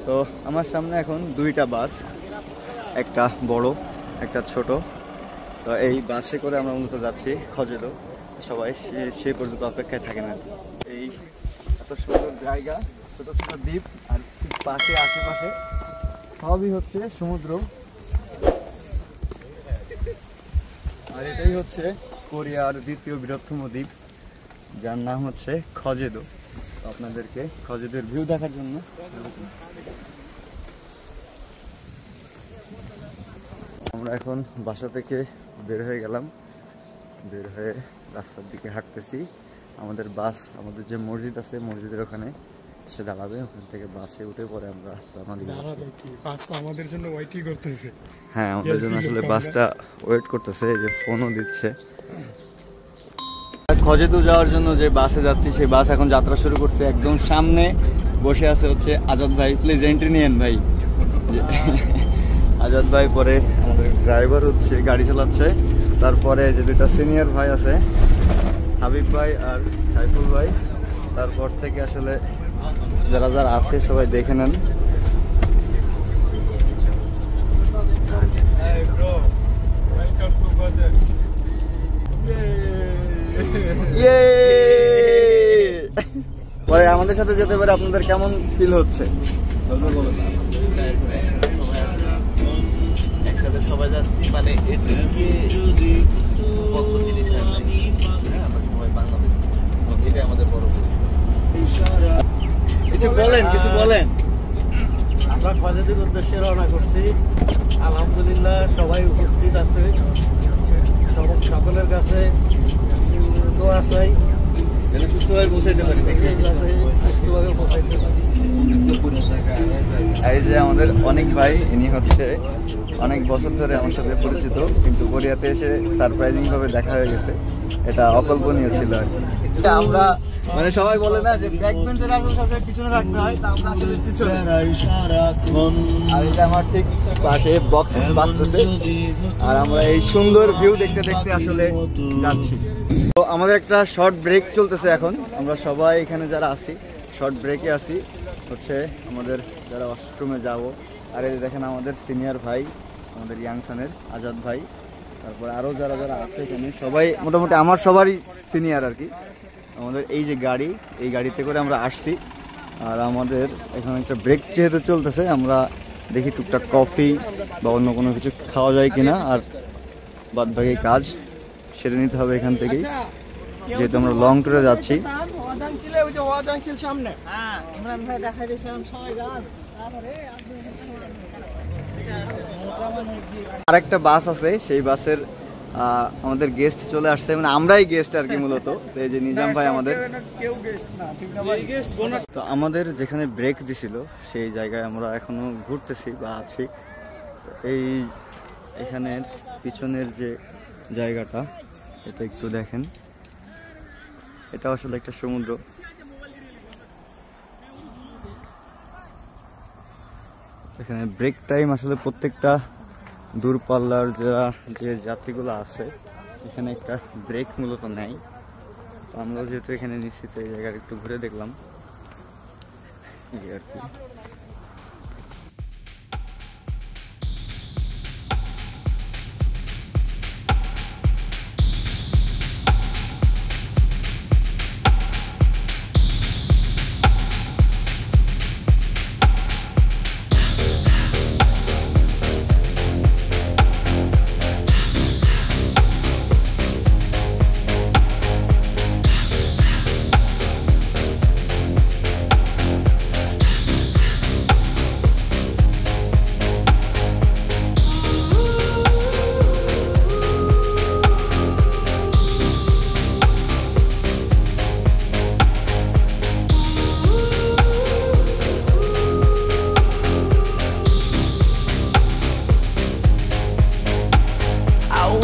তো আমার সামনে এখন দুইটা বাস, একটা বড় একটা ছোট। তো এই বাসে করে আমরা মূলত যাচ্ছি খজেদো। সবাই সেই পর্যন্ত অপেক্ষায় থাকে না। এই এত সুন্দর জায়গা, ছোট ছোট দ্বীপ, আর ঠিক পাশে আশেপাশে সবই হচ্ছে সমুদ্র। আর এটাই হচ্ছে কোরিয়ার দ্বিতীয় বৃহত্তম দ্বীপ, যার নাম হচ্ছে খজেদো। আপনাদেরকে খজেদোর ভিউ দেখার জন্য আমরা এখন বাসা থেকে বের হয়ে গেলাম। বের হয়ে রাস্তার দিকে হাঁটতেছি। আমাদের বাস, আমাদের যে মসজিদ আছে মসজিদের ওখানে সে দাঁড়াবে। ওখান থেকে বাসে উঠে পরে আমরা আমাদের জন্য ওয়েটিং করতেছে। হ্যাঁ, আমাদের জন্য আসলে বাসটা ওয়েট করতেছে, এই যে ফোনও দিচ্ছে। খজেদো যাওয়ার জন্য যে বাসে যাচ্ছি সেই বাস এখন যাত্রা শুরু করছে। একদম সামনে বসে আছে হচ্ছে আজাদ ভাই। প্লিজ এন্ট্রি নিয়েন ভাই। আজাদ ভাই, পরে আমাদের ড্রাইভার হচ্ছে গাড়ি চালাচ্ছে, তারপরে যে দুটা সিনিয়র ভাই আছে হাবিব ভাই আর সাইফুল ভাই। তারপর থেকে আসলে যারা যারা আছে সবাই দেখে নেন। পরে আমাদের সাথে যেতে পারে, আপনাদের কেমন ফিল হচ্ছে? একসাথে সবাই যাচ্ছি, মানে এটাই আমাদের বড়। কিছু বলেন, কিছু বলেন। আমরা খজেদোর উদ্দেশ্যে রওনা করছি। আলহামদুলিল্লাহ সবাই উপস্থিত আছে। সকলের কাছে দোয়া চাই যেন সুস্থভাবে পৌঁছাইতে পারি, সুস্থভাবে পৌঁছাইতে পারি। এই যে আমাদের অনেক ভাই, ইনি হচ্ছে অনেক বছর ধরে আমার সাথে পরিচিত, কিন্তু কোরিয়াতে এসে সারপ্রাইজিং ভাবে দেখা হয়ে গেছে। এটা অকল্পনীয় ছিল আর কি। আমরা মানে সবাই বলে না যে ব্যাক বেঞ্চের আসলে সবসময় পিছনে থাকতে হয়, তা আমরা আসলে পিছনে। আর এটা আমার ঠিক পাশে বক্স বাজতেছে, আর আমরা এই সুন্দর ভিউ দেখতে দেখতে আসলে যাচ্ছি। তো আমাদের একটা শর্ট ব্রেক চলতেছে এখন। আমরা সবাই এখানে যারা আছি শর্ট ব্রেকে আছি, হচ্ছে আমাদের যারা ওয়াশরুমে যাব। আর এই দেখেন আমাদের সিনিয়র ভাই, আমাদের ইয়াংসনের আজাদ ভাই, তারপর আরও যারা যারা আছে এখানে সবাই মোটামুটি আমার সবারই সিনিয়র আর কি। আমাদের এই যে গাড়ি, এই গাড়িতে করে আমরা আসছি। আর আমাদের এখানে একটা ব্রেক যেহেতু চলতেছে, আমরা দেখি টুকটাক কফি বা অন্য কোনো কিছু খাওয়া যায় কিনা, আর বাদ বাকি কাজ সেরে নিতে হবে এখান থেকেই, যেহেতু আমরা লং ট্যুরে যাচ্ছি। আরেকটা বাস আছে, সেই বাসের আমাদের গেস্ট চলে আসছে, মানে আমরাই গেস্ট আর কি মূলত। এই যে নিজাম ভাই আমাদের। তো আমাদের যেখানে ব্রেক দিছিল সেই জায়গায় আমরা এখনো ঘুরতেছি বা আছি। এই এখানের পিছনের যে জায়গাটা, এটা একটু দেখেন, এটা আসলে একটা সমুদ্র। এখানে ব্রেক টাইম আসলে প্রত্যেকটা দূরপাল্লার যারা যে যাত্রীগুলো আছে এখানে একটা ব্রেক মূলত নেয়। তো আমরা যেহেতু এখানে নিশ্চিত এই জায়গায় একটু ঘুরে দেখলাম এই আর কি।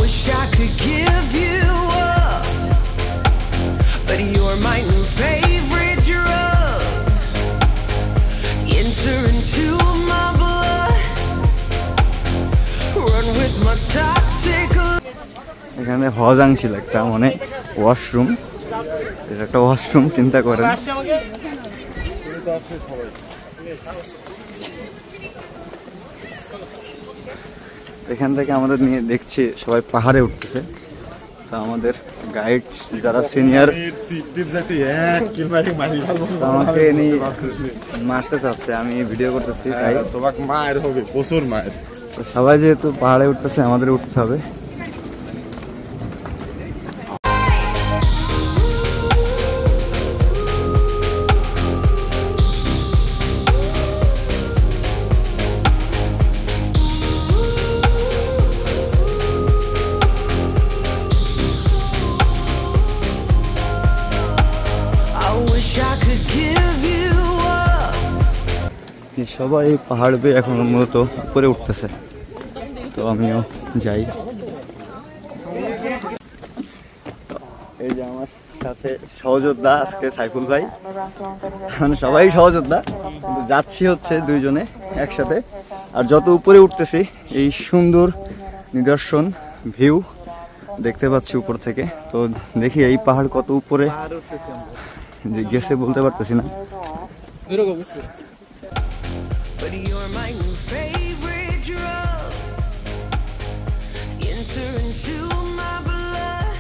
wish I could give you up, but you're my new favorite drug. Enter into my blood, run with my toxic. এখানে হজাং ছিল একটা মানে ওয়াশরুম, এটা একটা ওয়াশরুম চিন্তা করেন। এখান থেকে আমাদের নিয়ে দেখছি সবাই পাহাড়ে উঠতেছে। তো আমাদের গাইড যারা সিনিয়র আমাকে নিয়ে মারতে চাচ্ছে, আমি ভিডিও করতেছি তাই। তোমাকে মায়ের হবে, প্রচুর মায়ের। তো সবাই যেহেতু পাহাড়ে উঠতেছে আমাদের উঠতে হবে। সবাই পাহাড় বেয়ে এখন মূলত উপরে উঠতেছে, তো আমিও যাই। এই যে আমার সাথে সহযোদ্ধা আজকে সাইফুল ভাই, মানে সবাই সহযোদ্ধা, কিন্তু যাচ্ছি হচ্ছে দুইজনে একসাথে। আর যত উপরে উঠতেছি এই সুন্দর নিদর্শন ভিউ দেখতে পাচ্ছি উপর থেকে। তো দেখি এই পাহাড় কত উপরে যে গেছে বলতে পারতেছি না। But you're my new favorite drug. Enter into my blood.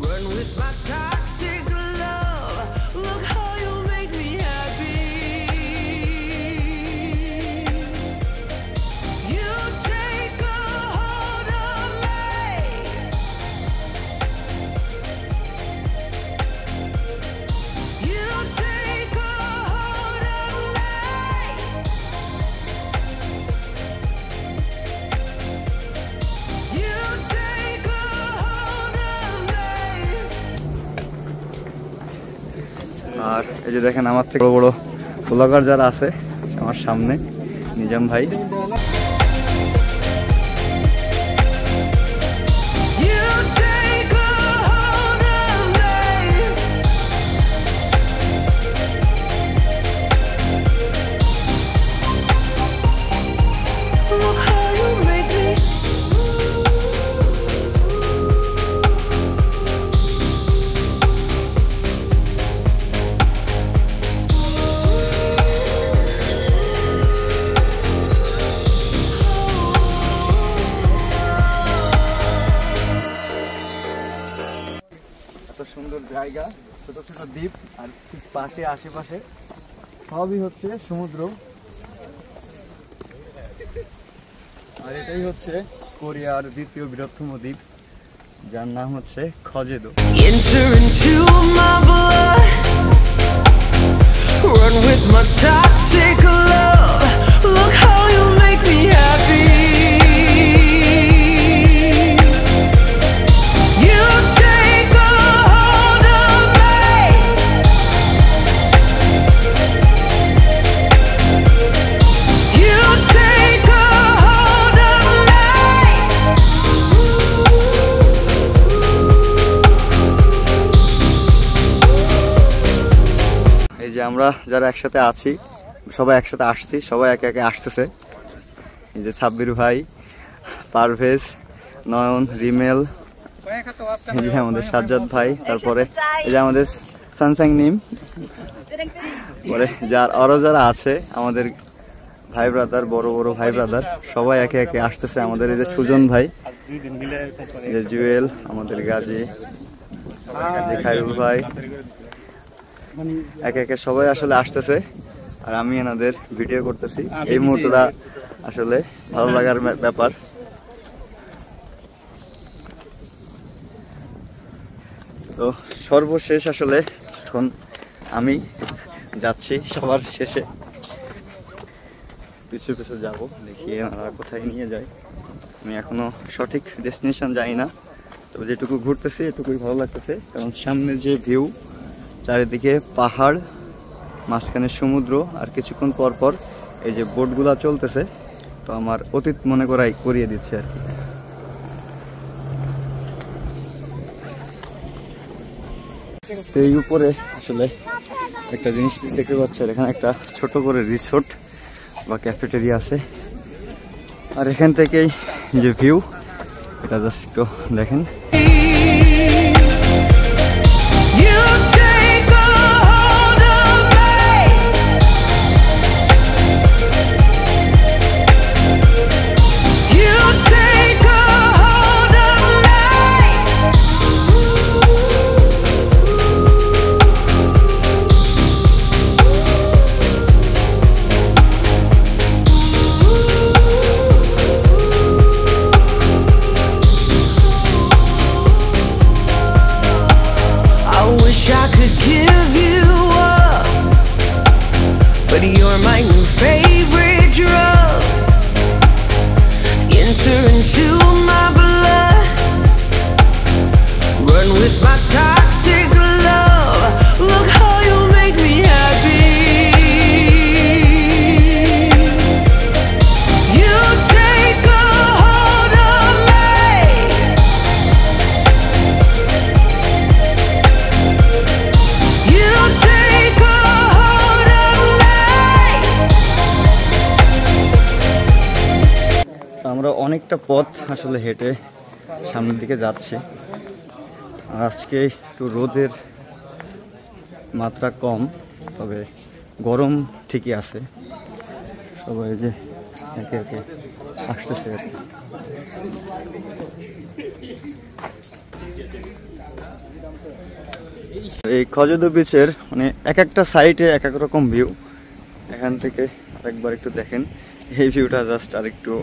Run with my toxic love. Look how you make me happy. You take a hold of me. You take a hold of me. You take a hold of me. আর এই যে দেখেন আমার থেকে বড় বড় blogger যারা আছে আমার সামনে, নিজাম ভাই। You take a hold of me. Look how you make me. এত সুন্দর জায়গা, ছোট ছোট দ্বীপ, আর ঠিক পাশে আশেপাশে সবই হচ্ছে সমুদ্র। আর এটাই হচ্ছে কোরিয়ার দ্বিতীয় বৃহত্তম দ্বীপ, যার নাম হচ্ছে খজেদো। Enter into my blood. Run with my toxic love. Look how you make me happy. You take a hold of me. You take a hold of me. এই যে আমরা যারা একসাথে আছি, সবাই একসাথে আসছি, সবাই একে একে আসতেছে। এই যে সাব্বির ভাই, পারভেজ, নয়ন, রিমেল, এই যে আমাদের সাজ্জাদ ভাই, তারপরে এই যে আমাদের সানসাং নিম, পরে আরো যারা আছে আমাদের ভাই ব্রাদার, বড় বড় ভাই ব্রাদার, সবাই একে একে আসতেছে। আমাদের এই যে সুজন ভাই, এই যে জুয়েল, আমাদের গাজী, খায়রুল ভাই, একে একে সবাই আসলে আসতেছে। আর আমি এনাদের ভিডিও করতেছি। এই মুহূর্তটা আসলে ভালো লাগার ব্যাপার। তো সর্বশেষ আসলে এখন আমি যাচ্ছি সবার শেষে, পিছু পিছু যাবো, দেখি এনারা কোথায় নিয়ে যায়। আমি এখনো সঠিক ডেস্টিনেশন যাই না, তবে যেটুকু ঘুরতেছি এটুকুই ভালো লাগতেছে। কারণ সামনে যে ভিউ, চারিদিকে পাহাড়, মাঝখানে সমুদ্র, আর কিছুক্ষণ পর পর এই যে বোটগুলা চলতেছে, তো আমার অতীত মনে করিয়ে দিচ্ছে আর কি। তো এই উপরে আসলে একটা জিনিস দেখতে পাচ্ছেন, এখানে একটা ছোট করে রিসোর্ট বা ক্যাফেটেরিয়া আছে। আর এখান থেকেই যে ভিউ, এটা জাস্ট একটু দেখেন। You take a hold of me. You're my new favorite drug. Enter into my blood. Run with my toxic love. Look how you make me happy. You take a hold of me. You take a hold of me. আমরা অনেকটা পথ আসলে হেঁটে সামনের দিকে যাচ্ছি। আর আজকে একটু রোদের মাত্রা কম, তবে গরম ঠিকই আছে। সবাই যে একে একে আসতেছে আর কি। এই খজেদু বিচের মানে এক একটা সাইডে এক এক রকম ভিউ। এখান থেকে আরেকবার একটু দেখেন, এই ভিউটা জাস্ট আরেকটু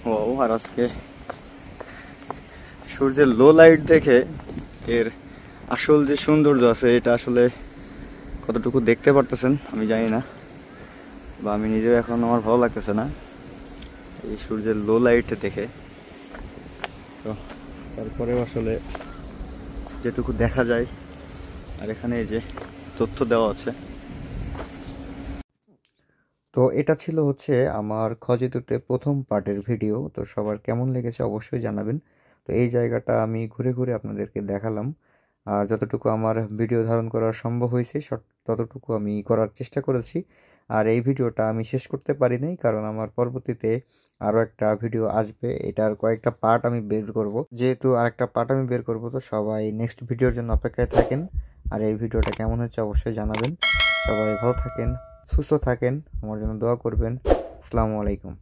ওয়াও। আর আজকে সূর্যের লো লাইট দেখে এর আসল যে সৌন্দর্য আছে এটা আসলে কতটুকু দেখতে পারতেছেন আমি জানি না, বা আমি নিজেও এখন আমার ভালো লাগতেছে না এই সূর্যের লো লাইট দেখে। তো তারপরেও আসলে যেটুকু দেখা যায়, আর এখানে এই যে তথ্য দেওয়া আছে। তো এটা ছিল হচ্ছে আমার খজেদুতে প্রথম পার্টের ভিডিও। তো সবার কেমন লেগেছে অবশ্যই জানাবেন। তো এই জায়গাটা আমি ঘুরে ঘুরে আপনাদেরকে দেখালাম, আর যতটুকু আমার ভিডিও ধারণ করা সম্ভব হয়েছে ততটুকু আমি করার চেষ্টা করেছি। আর এই ভিডিওটা আমি শেষ করতে পারি নাই, কারণ আমার পরবর্তীতে আরও একটা ভিডিও আসবে, এটার কয়েকটা পার্ট আমি বের করব। যেহেতু আরেকটা পার্ট আমি বের করব, তো সবাই নেক্সট ভিডিওর জন্য অপেক্ষায় থাকেন। আর এই ভিডিওটা কেমন হচ্ছে অবশ্যই জানাবেন। সবাই ভালো থাকেন, সুস্থ থাকেন, আমার জন্য দোয়া করবেন। আসসালামু আলাইকুম।